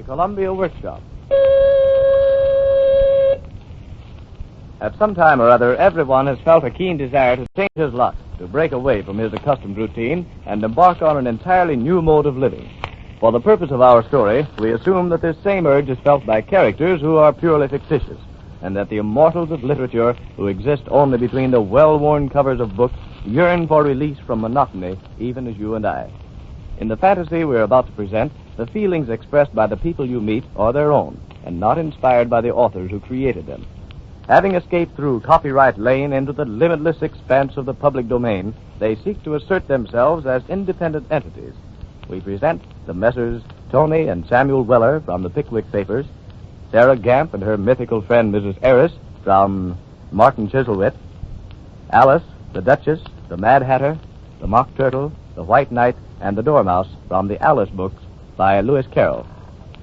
Columbia Workshop. At some time or other, everyone has felt a keen desire to change his lot, to break away from his accustomed routine and embark on an entirely new mode of living. For the purpose of our story, we assume that this same urge is felt by characters who are purely fictitious, and that the immortals of literature, who exist only between the well-worn covers of books, yearn for release from monotony, even as you and I. In the fantasy we're about to present, the feelings expressed by the people you meet are their own, and not inspired by the authors who created them. Having escaped through Copyright Lane into the limitless expanse of the public domain, they seek to assert themselves as independent entities. We present the Messrs. Tony and Samuel Weller from the Pickwick Papers, Sarah Gamp and her mythical friend Mrs. Eris from Martin Chiselwit, Alice, the Duchess, the Mad Hatter, the Mock Turtle, the White Knight, and the Dormouse from the Alice books by Lewis Carroll.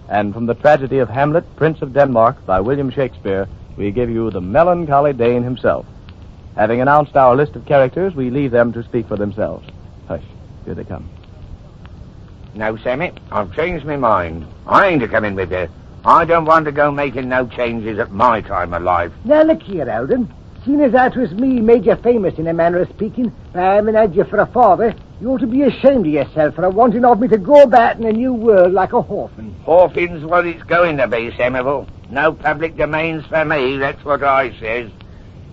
And from the tragedy of Hamlet, Prince of Denmark by William Shakespeare, we give you the melancholy Dane himself. Having announced our list of characters, we leave them to speak for themselves. Hush, here they come. No, Sammy, I've changed my mind. I ain't a-coming with you. I don't want to go making no changes at my time of life. Now, look here, Alden. Seeing as that was me made you famous in a manner of speaking, by having had you for a father, you ought to be ashamed of yourself for wanting of me to go about in a new world like a orphan. Orphan's what it's going to be, Samuel. No public domains for me, that's what I says.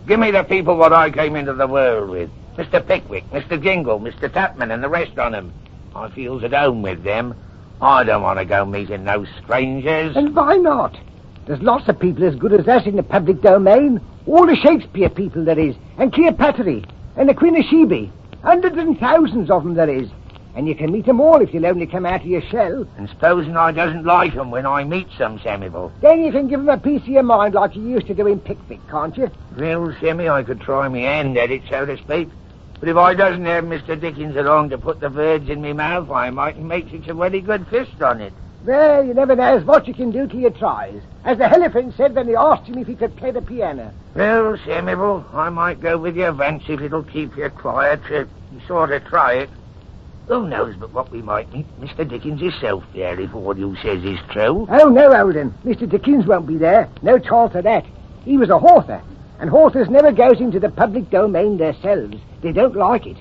Give me the people what I came into the world with. Mr. Pickwick, Mr. Jingle, Mr. Tapman, and the rest on 'em. I feels at home with them. I don't want to go meeting no strangers. And why not? There's lots of people as good as us in the public domain. All the Shakespeare people there is, and Cleopatra, and the Queen of Sheba. Hundreds and thousands of them there is. And you can meet 'em all if you'll only come out of your shell. And supposing I doesn't like 'em when I meet some, Samuel? Then you can give 'em a piece of your mind like you used to do in Pickwick, can't you? Well, Sammy, I could try me hand at it, so to speak. But if I doesn't have Mr. Dickens along to put the words in me mouth, I mightn't make such a very good fist on it. Well, you never knows what you can do till you tries. As the elephant said when they asked him if he could play the piano. Well, Samuel, I might go with you once if it'll keep you quiet to sort of try it. Who knows but what we might meet Mr. Dickens himself there if all you says is true. Oh, no, Alden. Mr. Dickens won't be there. No chance of that. He was a author, and authors never goes into the public domain themselves. They don't like it.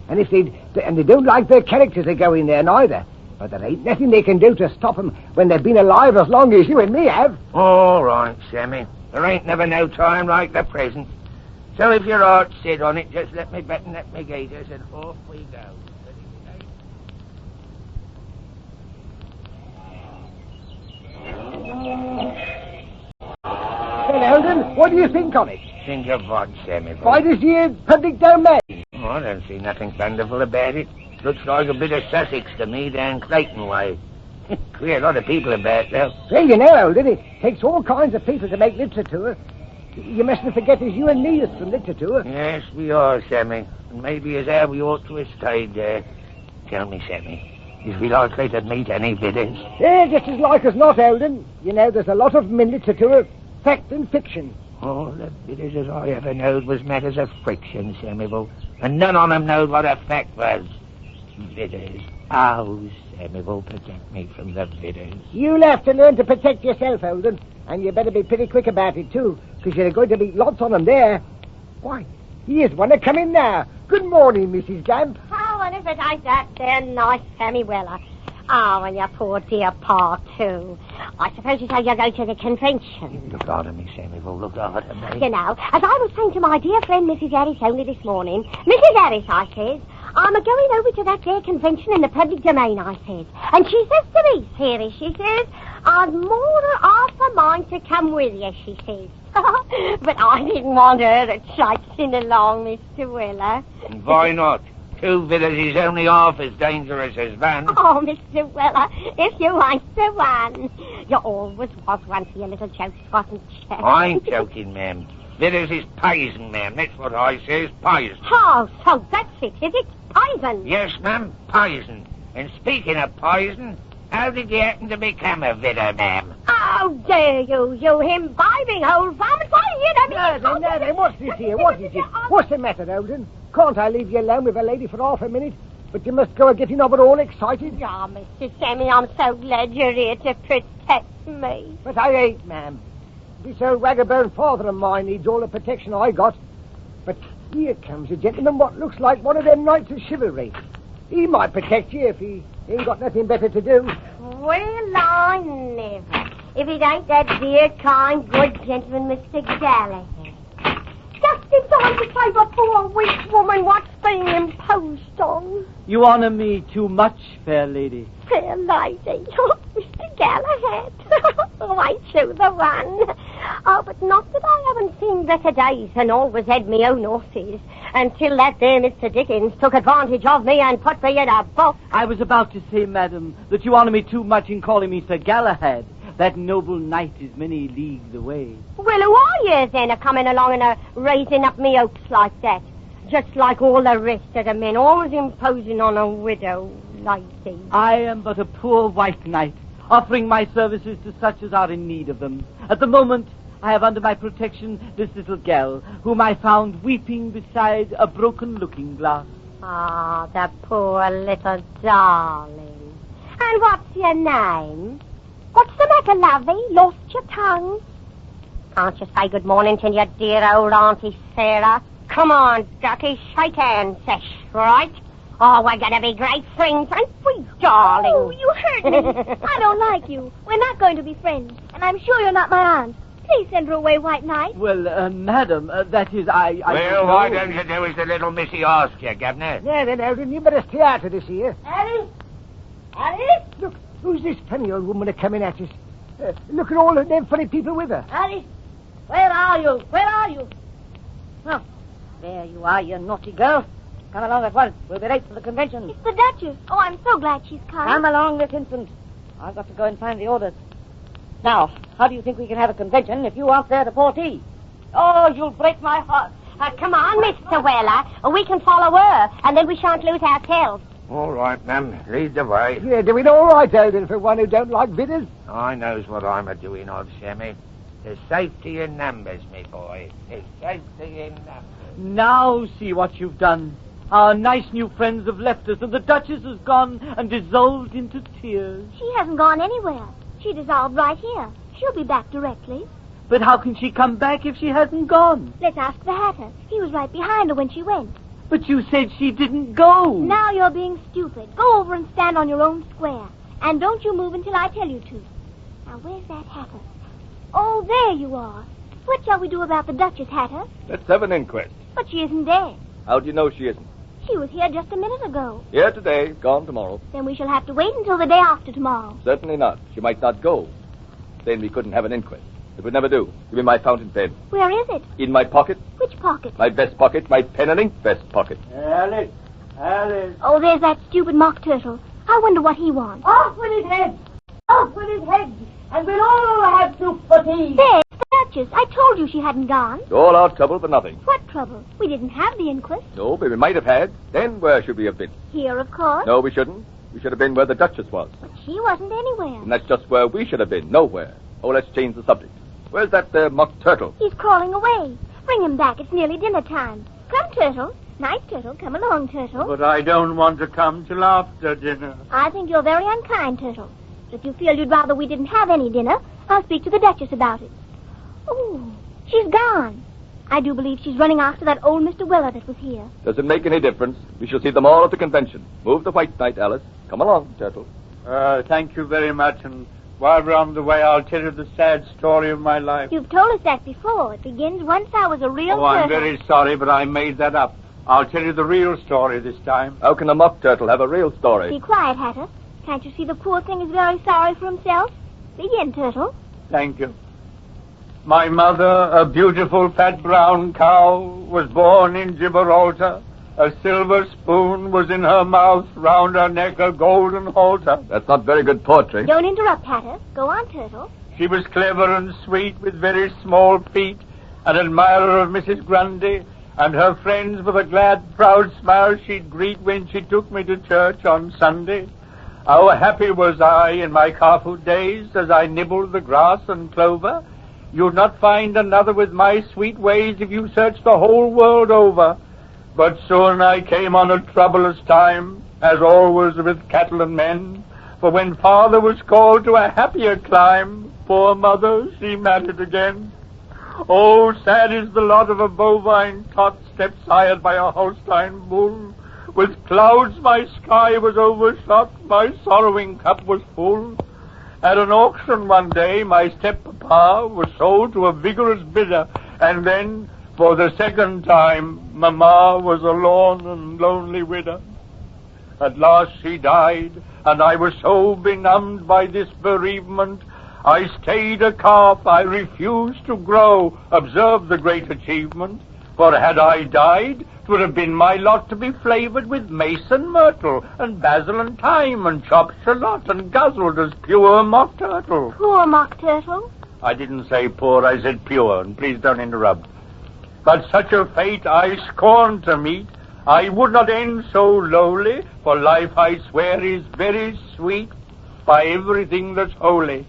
And they don't like their characters that go in there neither. But there ain't nothing they can do to stop 'em when they've been alive as long as you and me have. All right, Sammy. There ain't never no time like the present. So if your heart's set on it, just let me button up my gaiters and off we go. Well, Alden, what do you think of it? Think of what, Sammy? Why this here public domain? Oh, I don't see nothing wonderful about it. Looks like a bit of Sussex to me down Clayton way. Queer lot of people about, though. Well, you know, Alden, it takes all kinds of people to make literature. You mustn't forget as you and me is from literature. Yes, we are, Sammy. And maybe as how we ought to have stayed there. Tell me, Sammy, is we likely to meet any bidders? Yeah, just as like as not, Alden. You know, there's a lot of them in literature, fact and fiction. All the bidders as I ever knowed was matters of friction, Samuel. And none on 'em knowed what a fact was. Bidders. Oh, Samuel, protect me from the bidders. You'll have to learn to protect yourself, Alden. And you better be pretty quick about it, too, because you're going to meet lots on 'em there. Why, here's one a-coming now. Good morning, Mrs. Gamp. Oh, and if it ain't that there nice Sammy Weller. Oh, and your poor dear Pa, too. I suppose you say you're going to the convention. Look after me, Samuel. Look after me. You know, as I was saying to my dear friend Mrs. Harris only this morning, Mrs. Harris, I says, I'm a-going over to that there convention in the public domain, I says. And she says to me, Harry, she says, I'd more than half a mind to come with you, she says. But I didn't want her to traipsing along, Mr. Weller. And why not? 2 bidders is only half as dangerous as one. Oh, Mr. Weller, if you ain't the one. You always was one for your little jokes, wasn't you? I ain't joking, ma'am. Bidders is poison, ma'am. That's what I says, poison. Oh, so that's it, is it? Poison? Yes, ma'am, poison. And speaking of poison, how did you happen to become a bidder, ma'am? How dare you imbibing old varmint? Why, you know... No, what's this here? What is it? What's the matter, Alden? Can't I leave you alone with a lady for half a minute? But you must go a getting of it all excited. Oh, Mr. Sammy, I'm so glad you're here to protect me. But I ain't, ma'am. This old wagabone father of mine needs all the protection I got. But here comes a gentleman what looks like one of them knights of chivalry. He might protect you if he ain't got nothing better to do. Well, I never. If it ain't that dear, kind, good gentleman, Mr. Galahad. Just in time to save a poor, weak woman what's being imposed on. You honor me too much, fair lady. Fair lady. Oh, Mr. Galahad. Oh, ain't you the one? Oh, but not that I haven't seen better days and always had me own horses. Until that there Mr. Dickens took advantage of me and put me in a box. I was about to say, madam, that you honor me too much in calling me Sir Galahad. That noble knight is many leagues away. Well, who are you then, a-coming along and raising up me hopes like that? Just like all the rest of the men, always imposing on a widow lady. I am but a poor white knight, offering my services to such as are in need of them. At the moment, I have under my protection this little gal, whom I found weeping beside a broken looking-glass. Ah, the poor little darling. And what's your name? What's the matter, lovey? Lost your tongue? Can't you say good morning to your dear old Auntie Sarah? Come on, Ducky, shake hands, sesh, right? Oh, we're going to be great friends, aren't we, darling? Oh, you hurt me. I don't like you. We're not going to be friends, and I'm sure you're not my aunt. Please send her away, White Knight. Well, madam, that is, I Well, why don't you do as the little missy asked you, Governor? No, you better stay out of this here. Alice? Alice? Look, who's this funny old woman a-coming at us? Look at all of them funny people with her. Alice? Where are you? Where are you? Oh, there you are, you naughty girl. Come along at once. We'll be late for the convention. It's the Duchess. Oh, I'm so glad she's come. Come along this instant. I've got to go and find the orders. Now, how do you think we can have a convention if you aren't there to pour tea? Oh, you'll break my heart. Come on, Mr. Weller. We can follow her, and then we shan't lose our tails. All right, ma'am. Lead the way. Yeah, doing all right, Odin, for one who don't like bitters. I knows what I'm a-doing of, Sammy. There's safety in numbers, me boy. There's safety in numbers. Now see what you've done. Our nice new friends have left us, and the Duchess has gone and dissolved into tears. She hasn't gone anywhere. She dissolved right here. She'll be back directly. But how can she come back if she hasn't gone? Let's ask the Hatter. He was right behind her when she went. But you said she didn't go. Now you're being stupid. Go over and stand on your own square. And don't you move until I tell you to. Now, where's that Hatter? Oh, there you are. What shall we do about the Duchess, Hatter? Let's have an inquest. But she isn't dead. How do you know she isn't? She was here just a minute ago. Here today, gone tomorrow. Then we shall have to wait until the day after tomorrow. Certainly not. She might not go. Then we couldn't have an inquest. It would never do. Give me my fountain pen. Where is it? In my pocket. Which pocket? My vest pocket. My pen and ink vest pocket. Alice. Oh, there's that stupid mock turtle. I wonder what he wants. Off with his head! Off with his head! And we'll all have soup for tea. There's the Duchess. I told you she hadn't gone. All our trouble for nothing. What trouble? We didn't have the inquest. No, but we might have had. Then where should we have been? Here, of course. No, we shouldn't. We should have been where the Duchess was. But she wasn't anywhere. And that's just where we should have been. Nowhere. Oh, let's change the subject. Where's that mock turtle? He's crawling away. Bring him back. It's nearly dinner time. Come, Turtle. Nice, Turtle. Come along, Turtle. But I don't want to come till after dinner. I think you're very unkind, Turtle. If you feel you'd rather we didn't have any dinner, I'll speak to the Duchess about it. Oh, she's gone. I do believe she's running after that old Mr. Weller that was here. Doesn't make any difference. We shall see them all at the convention. Move the White Knight, Alice. Come along, Turtle. Thank you very much, and while we're on the way, I'll tell you the sad story of my life. You've told us that before. It begins once I was a real turtle. I'm very sorry, but I made that up. I'll tell you the real story this time. How can a mock turtle have a real story? Be quiet, Hatter. Can't you see the poor thing is very sorry for himself? Begin, Turtle. Thank you. My mother, a beautiful fat brown cow, was born in Gibraltar. A silver spoon was in her mouth, round her neck a golden halter. That's not very good poetry. Don't interrupt, Hatter. Go on, Turtle. She was clever and sweet, with very small feet, an admirer of Mrs. Grundy, and her friends with a glad, proud smile she'd greet when she took me to church on Sunday. How happy was I in my Carfoot days as I nibbled the grass and clover. You'd not find another with my sweet ways if you searched the whole world over. But soon I came on a troublous time. as always with cattle and men. For when father was called to a happier clime, poor mother, she married again. Oh, sad is the lot of a bovine tot, step-sired by a Holstein bull. With clouds my sky was overshot, my sorrowing cup was full. At an auction one day, my step-papa was sold to a vigorous bidder, and then, for the second time, mamma was a lorn and lonely widow. At last she died, and I was so benumbed by this bereavement, I stayed a calf, I refused to grow. Observe the great achievement. For had I died, 'twould have been my lot to be flavored with mace and myrtle, and basil and thyme, and chopped shallot, and guzzled as pure mock turtle. Poor mock turtle. I didn't say poor, I said pure, and please don't interrupt. But such a fate I scorn to meet. I would not end so lowly, for life, I swear, is very sweet by everything that's holy.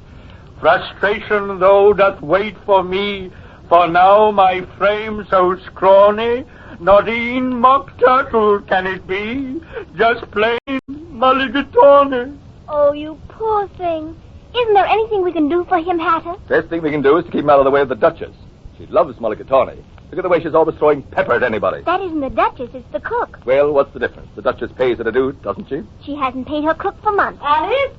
Frustration, though, doth wait for me, for now my frame so scrawny, not e'en mock turtle can it be, just plain mulligatawny. Oh, you poor thing. Isn't there anything we can do for him, Hatter? Best thing we can do is to keep him out of the way of the Duchess. She loves mulligatawny. Look at the way she's always throwing pepper at anybody. That isn't the Duchess, it's the cook. Well, what's the difference? The Duchess pays her to do, doesn't she? She hasn't paid her cook for months. Alice?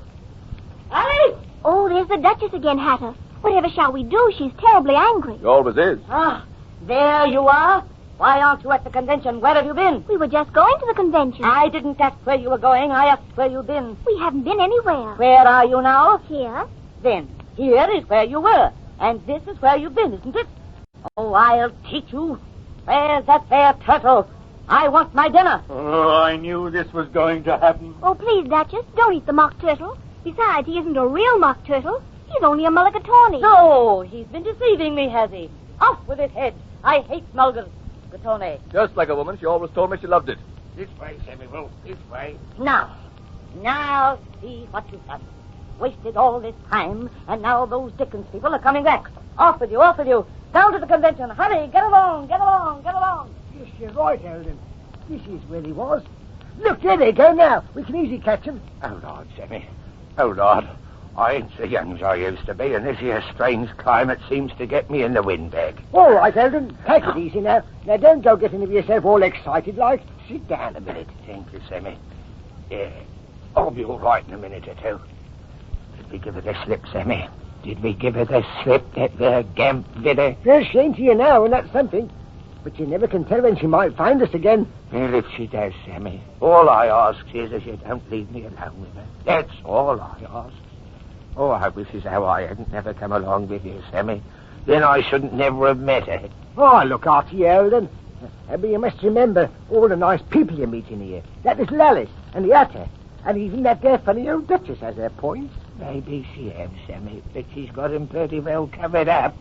Alice? Oh, there's the Duchess again, Hatter. Whatever shall we do? She's terribly angry. She always is. Ah, there you are. Why aren't you at the convention? Where have you been? We were just going to the convention. I didn't ask where you were going. I asked where you've been. We haven't been anywhere. Where are you now? Here. Then, here is where you were. And this is where you've been, isn't it? Oh, I'll teach you. Where's that there turtle? I want my dinner. Oh, I knew this was going to happen. Oh, please, Duchess, don't eat the mock turtle. Besides, he isn't a real mock turtle. He's only a mulligatawny. No, he's been deceiving me, has he? Off with his head. I hate mulligatawny. Just like a woman, she always told me she loved it. This way, Samuel, this way. Now see what you've done. Wasted all this time, and now those Dickens people are coming back. Off with you. Down to the convention. Hurry, get along. Yes, you're right, Eldon. This is where he was. Look, there they go now. We can easily catch him. Oh, Lord, Sammy. Oh, Lord. I ain't so young as I used to be, and this here strange climate seems to get me in the windbag. All right, Eldon. Take it easy now. Now, don't go getting yourself all excited like. Sit down a minute. Thank you, Sammy. Yeah, I'll be all right in a minute or two. Did we give her the slip, Sammy? Did we give her the slip, that there gamp bidder? There's shame to you now, and that's something. But you never can tell when she might find us again. Well, if she does, Sammy, all I ask is that you don't leave me alone with her. That's all I ask. Oh, I wish as how I hadn't never come along with you, Sammy. Then I shouldn't never have met her. Oh, look after you, Eldon. But you must remember all the nice people you meet in here. That little Alice, and the Hatter, and even that there funny old Duchess has her points. Maybe she has, Sammy, but she's got him pretty well covered up.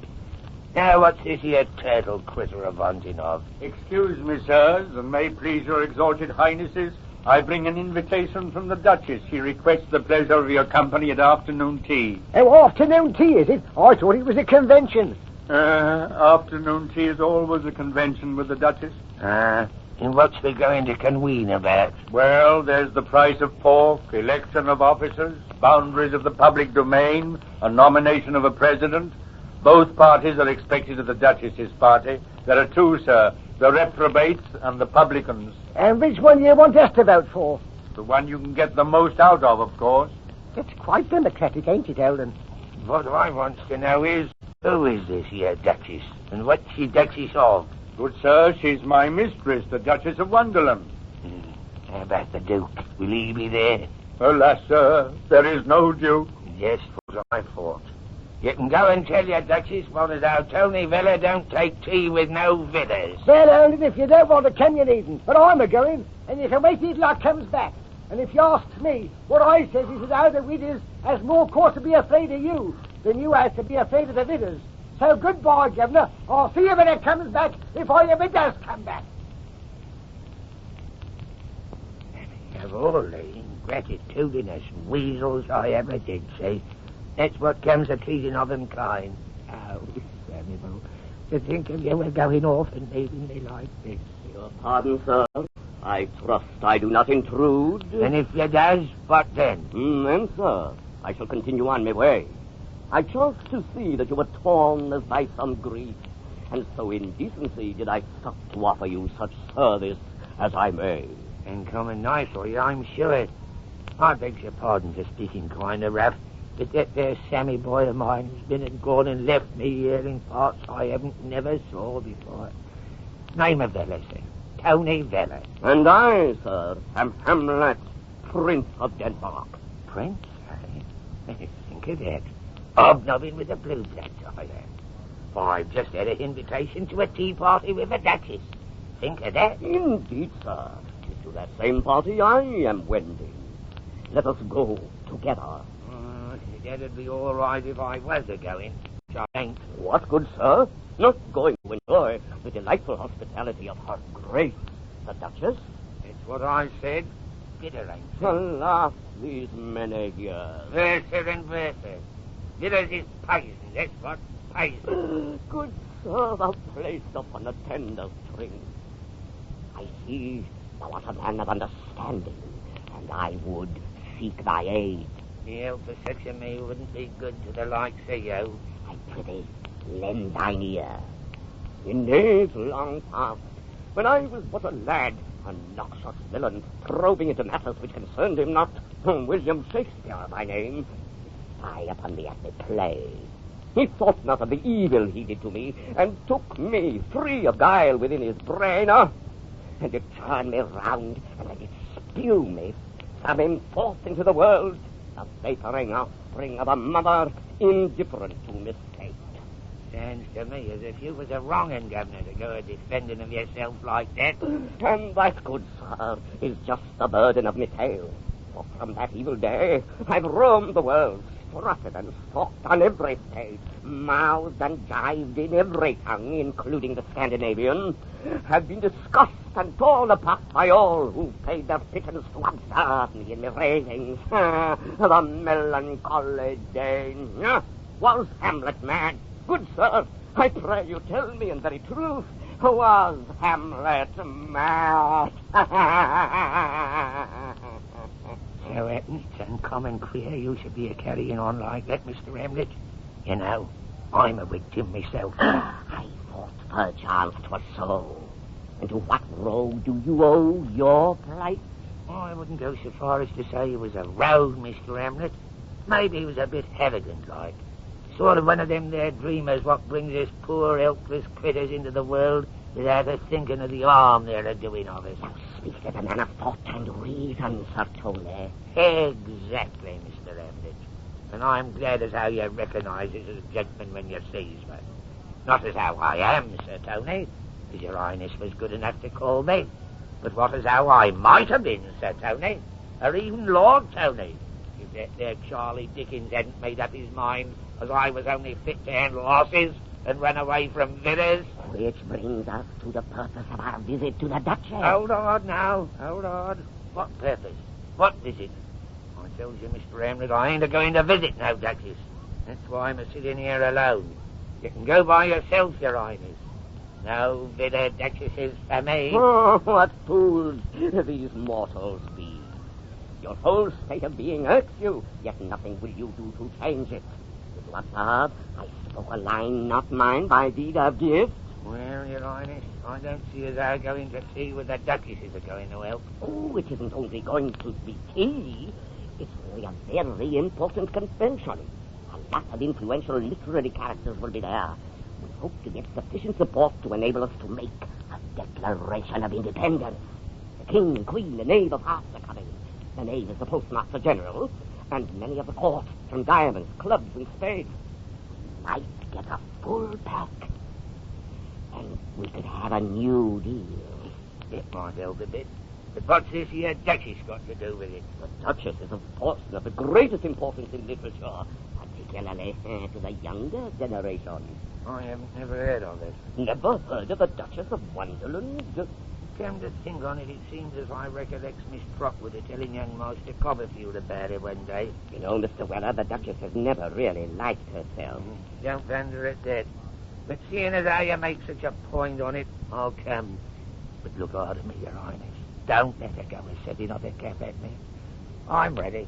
Now, what's this here turtle critter a wanting of? Excuse me, sirs, and may please your exalted highnesses, I bring an invitation from the Duchess. She requests the pleasure of your company at afternoon tea. Oh, afternoon tea, is it? I thought it was a convention. Afternoon tea is always a convention with the Duchess. And what's we going to convene about? Well, there's the price of pork, election of officers, boundaries of the public domain, a nomination of a president. Both parties are expected at the Duchess's party. There are two, sir, the reprobates and the publicans. And which one do you want us to vote for? The one you can get the most out of course. It's quite democratic, ain't it, Eldon? What I want to know is, who is this here Duchess? And what's she Duchess of? Good sir, she's my mistress, the Duchess of Wonderland. How about the Duke? Will he be there? Alas, sir, there is no Duke. Yes, was I thought. You can go and tell your Duchess what is our Tony Vella don't take tea with no vitters. Well, Eldon, if you don't want to come, you needn't. But I'm a-going, and you can wait till luck comes back. And if you ask me, what I says is that our the widders has more cause to be afraid of you than you has to be afraid of the vitters. So goodbye, Governor. I'll see you when it comes back, if I ever does come back. Of all the ingratitudinous weasels I ever did see, that's what comes of treating of them kind. Oh, Samuel, to think of you were going off and leaving me like this. Your pardon, sir. I trust I do not intrude. And if you does, what then? Then, sir, I shall continue on my way. I chanced to see that you were torn as by some grief, and so in decency did I stop to offer you such service as I may. And coming nice for you, I'm sure. I begs your pardon for speaking kind of rough, but that there Sammy boy of mine has been and gone and left me here in parts I haven't never saw before. Name of Vella, sir. Tony Vella. And I, sir, am Hamlet, Prince of Denmark. Prince, eh? Think of that. Hobnobbing with the blue bloods, I am. I've just had an invitation to a tea party with the Duchess. Think of that. Indeed, sir. To that same party I am wending. Let us go together. That'd be all right if I was a-going. I ain't. What good, sir? Not going to enjoy the delightful hospitality of her Grace, the Duchess? It's what I said. Bitter ain't. Alas, these many years. Verser and verser. Bitters is poison, that's what. Poison. Good sir, thou placed upon a tender string. I see thou art a man of understanding, and I would seek thy aid. The help of such a me wouldn't be good to the likes of you. I prithee, lend thine ear. In days long past, when I was but a lad, a noxious villain, probing into matters which concerned him not, William Shakespeare by name, spy upon me at my play. He thought not of the evil he did to me, and took me, free of guile within his brain, and did turn me round, and then did spew me, summoned forth into the world, a vaporing offspring of a mother indifferent to mistake. Sounds to me as if you was a wronging, Governor, to go a-defending of yourself like that. And that, good sir, is just the burden of my tale. For from that evil day, I've roamed the world, strutted and stalked on every stage, mouthed and jived in every tongue, including the Scandinavian, have been discussed and torn apart by all who paid their pittance to observe me in my ravings. The melancholy Dane. Was Hamlet mad? Good sir, I pray you tell me in very truth, was Hamlet mad? So it's uncommon queer you should be a-carrying on like that, Mr. Hamlet. You know, I'm a victim myself. I thought perchance 'twas so. And to what rogue do you owe your plight? I wouldn't go so far as to say he was a rogue, Mr. Hamlet. Maybe he was a bit arrogant like. Sort of one of them there dreamers what brings us poor, helpless critters into the world without a thinking of the harm they're a-doing of us. Thou speak as a man of thought and reason, Sir Tony. Exactly, Mr. Hamlet. And I'm glad as how you recognise us as gentlemen when you sees one. Not as how I am, Sir Tony, as your Highness was good enough to call me, but what as how I might have been, Sir Tony, or even Lord Tony, if that there Charlie Dickens hadn't made up his mind as I was only fit to handle horses and run away from villas. Which brings us to the purpose of our visit to the Duchess. Hold on now, hold on. What purpose? What visit? I tells you, Mr. Hamlet, I ain't a-going to visit no Duchess. That's why I'm a-sitting here alone. You can go by yourself, your Highness. No villa Duchesses for me. Oh, what fools these mortals be. Your whole state of being irks you, yet nothing will you do to change it. With what verb, I spoke a line not mine by deed of gift. Well, your Highness, I don't see as how going to tea with the Duchesses are going to help. Oh, it isn't only going to be tea. It's really a very important convention. A lot of influential literary characters will be there. We hope to get sufficient support to enable us to make a declaration of independence. The king, the queen, the knave of hearts are coming. The knave is the postmaster general, and many of the court, from diamonds, clubs, and spades. We might get a full pack, and we could have a new deal. It might help a bit. But what's this here Duchess got to do with it? The Duchess is, of course, of the greatest importance in literature, particularly to the younger generation. I haven't never heard of it. Never heard of the Duchess of Wonderland? Come to think on it, it seems as I recollects Miss Trotwood telling young Master Copperfield about it one day. You know, Mr. Weller, the Duchess has never really liked herself. Don't wonder at that. But seeing as how you make such a point on it, I'll come. But look hard at me, Your Highness. Don't let her go a setting of her cap at me. I'm ready.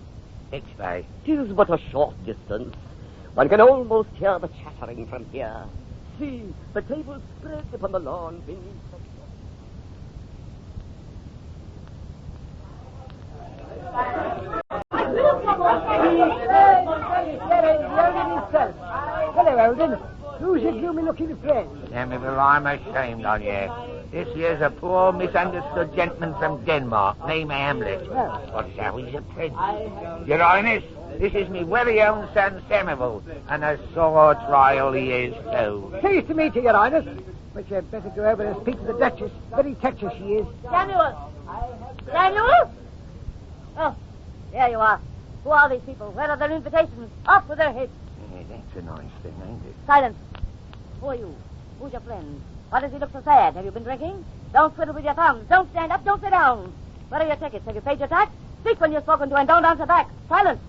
Which way? 'Tis but a short distance. One can almost hear the chattering from here. See, the table spread upon the lawn beneath the... Hello, Eldon. Who's your gloomy-looking friend? Samuel, I'm ashamed on you. This here's a poor, misunderstood gentleman from Denmark, named Hamlet. But so he's a prince. Your Highness, this is me very own son, Samuel, and a sore trial he is, too. Pleased to meet you, Your Highness. But you'd better go over and speak to the Duchess. Very touchy she is. Samuel! Samuel! Oh, there you are. Who are these people? Where are their invitations? Off with their heads. Yeah, that's a nice thing, ain't it? Silence. Who are you? Who's your friend? Why does he look so sad? Have you been drinking? Don't twiddle with your thumbs. Don't stand up. Don't sit down. Where are your tickets? Have you paid your tax? Speak when you're spoken to and don't answer back. Silence.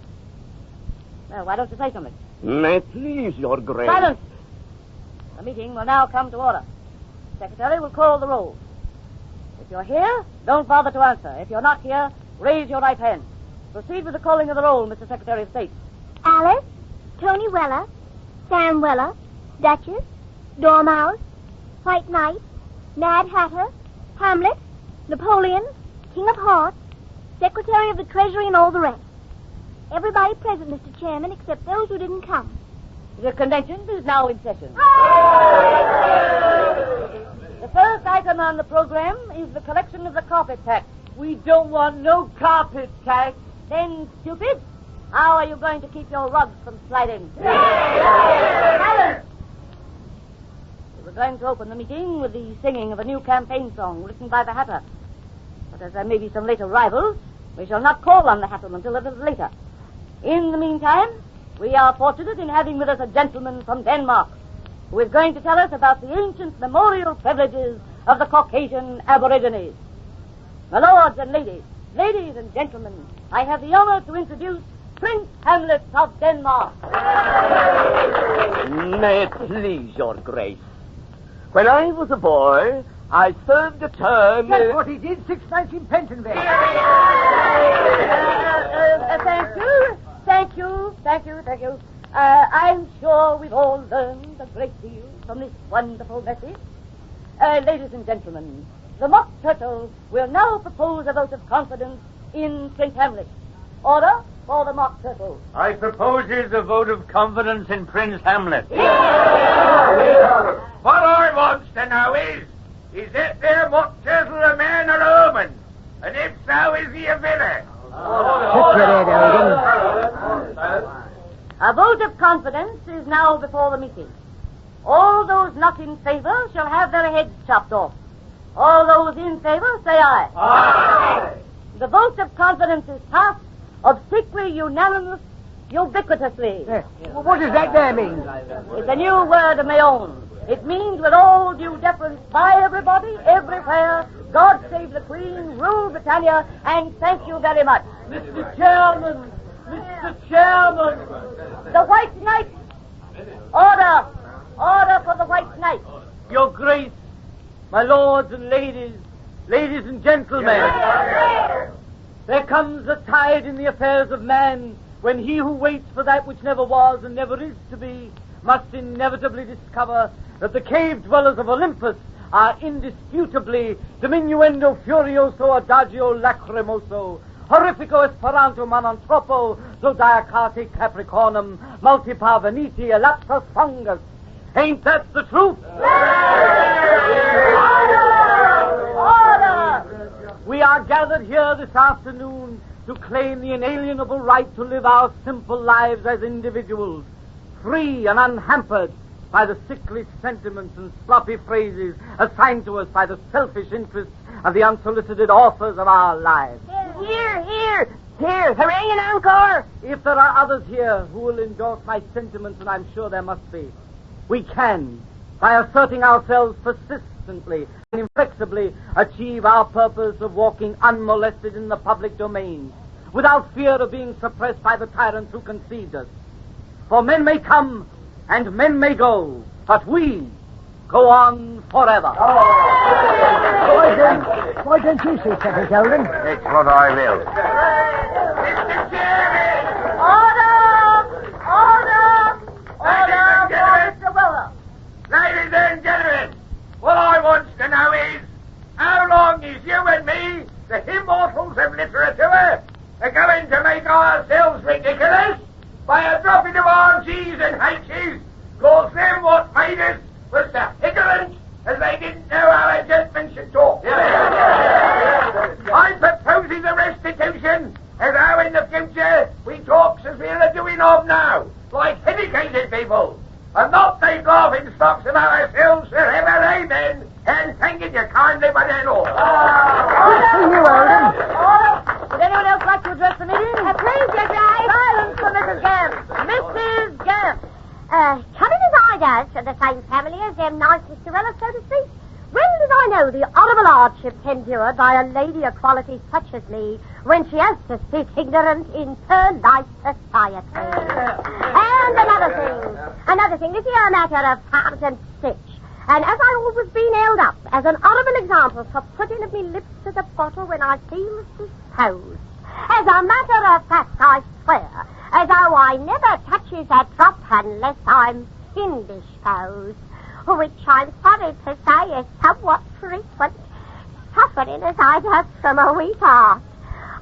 Well, why don't you say something? May it please your grace. Silence. The meeting will now come to order. The secretary will call the roll. If you're here, don't bother to answer. If you're not here, raise your right hand. Proceed with the calling of the roll, Mr. Secretary of State. Alice, Tony Weller, Sam Weller, Duchess, Dormouse, White Knight, Mad Hatter, Hamlet, Napoleon, King of Hearts, Secretary of the Treasury, and all the rest. Everybody present, Mr. Chairman, except those who didn't come. The convention is now in session. The first item on the program is the collection of the carpet tax. We don't want no carpet tax. Then, stupid, how are you going to keep your rugs from sliding? Silence! We're going to open the meeting with the singing of a new campaign song written by the Hatter. But as there may be some later rivals, we shall not call on the Hatter until a little later. In the meantime, we are fortunate in having with us a gentleman from Denmark who is going to tell us about the ancient memorial privileges of the Caucasian Aborigines. My lords and ladies and gentlemen, I have the honor to introduce Prince Hamlet of Denmark. May it please your grace. When I was a boy, I served a term... That's what he did, 6 nights in Pentonville. Thank you. I'm sure we've all learned a great deal from this wonderful message. Ladies and gentlemen, the Mock Turtle will now propose a vote of confidence in Prince Hamlet. Order for the Mock Turtle. I proposes a vote of confidence in Prince Hamlet. What I wants to know is that there Mock Turtle a man or a woman? And if so, is he a villain? A vote of confidence is now before the meeting. All those not in favor shall have their heads chopped off. All those in favor, say aye. Aye. The vote of confidence is passed obsequiously, unanimous, ubiquitously. What does that there mean? It's a new word of my own. It means with all due deference by everybody, everywhere, God save the Queen, rule Britannia, and thank you very much. Mr. Chairman! The White Knight! Order! Order for the White Knight! Your Grace, my lords and ladies and gentlemen, there comes a tide in the affairs of man when he who waits for that which never was and never is to be must inevitably discover that the cave dwellers of Olympus are indisputably diminuendo furioso adagio lacrimoso, horrifico esperanto manantropo, zodiacate capricornum, multipar veniti elapsus fungus. Ain't that the truth? Order! We are gathered here this afternoon to claim the inalienable right to live our simple lives as individuals, free and unhampered by the sickly sentiments and sloppy phrases assigned to us by the selfish interests of the unsolicited authors of our lives. Here, hooray and encore! If there are others here who will endorse my sentiments, and I'm sure there must be, we can, by asserting ourselves persistently and inflexibly, achieve our purpose of walking unmolested in the public domain, without fear of being suppressed by the tyrants who conceived us. For men may come and men may go, but we go on forever. Why don't you say something, Sheldon? That's what I will. Mr. Chairman! Order! Order for Mr. Weller. Ladies and gentlemen, what I wants to know is, how long is you and me, the immortals of literature, are going to make ourselves ridiculous by a dropping of our G's and H's, cause them what made us was so ignorant as they didn't know how a gentleman should talk. I'm proposing a restitution as how in the future we talks as we're a doing of now, like educated people, and not make laughing stocks of ourselves forever, amen, and thanking you kindly by then all. Would anyone else like to address the meeting? Please, Your Grace. Silence for Mrs. Gamp. Mrs. Gamp. Coming as I does from the same family as them nice Mr. Weller, so to speak, well did I know the horrible hardships endured by a lady of quality such as me when she has to sit ignorant in polite society. And another thing, this here matter of Sergeant Stitch. And as I always been held up as an horrible example for putting of me lips to the bottle when I feels disposed. As a matter of fact, I swear, as how I never touches a drop unless I'm indisposed, which I'm sorry to say is somewhat frequent, suffering as I does from a weak heart.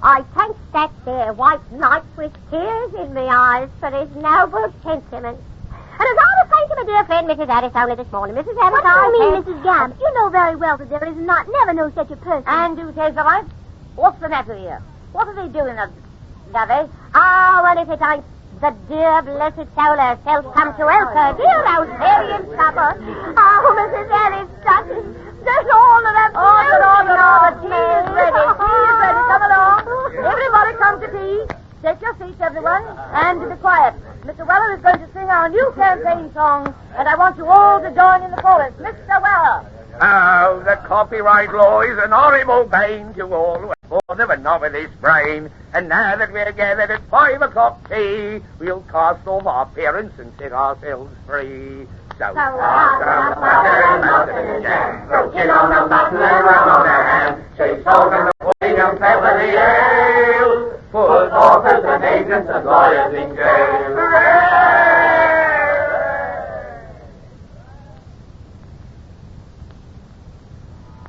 I thank that there white knight with tears in me eyes for his noble sentiments. And as I was saying to my dear friend Mrs. Harris only this morning, Mrs. Harris, What do you mean, Mrs. Gamp? You know very well that there is never no such a person. And do say so, right? What's the matter here? What are they doing, Lovey? Oh, and if it ain't the dear blessed soul herself come to help her, dear old fairy and supper. Oh, Mrs. Harris, that's all of that. Order. Tea is ready. Come along. Everybody come to tea. Take your seats, everyone, and be quiet. Mr. Weller is going to sing our new campaign song, and I want you all to join in the chorus. Mr. Weller. Oh, the copyright law is an horrible bane to all who have born of a novelist's brain. And now that we're gathered at 5 o'clock tea, we'll cast off our parents and set ourselves free. So, round the button, mountain jam, roasting on the button and round on their hand, chase over the pudding and pepper the ale, put authors and agents and lawyers in jail.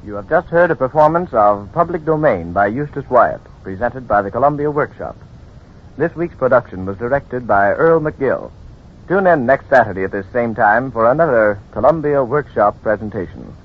You have just heard a performance of Public Domain by Eustace Wyatt, presented by the Columbia Workshop. This week's production was directed by Earl McGill. Tune in next Saturday at this same time for another Columbia Workshop presentation.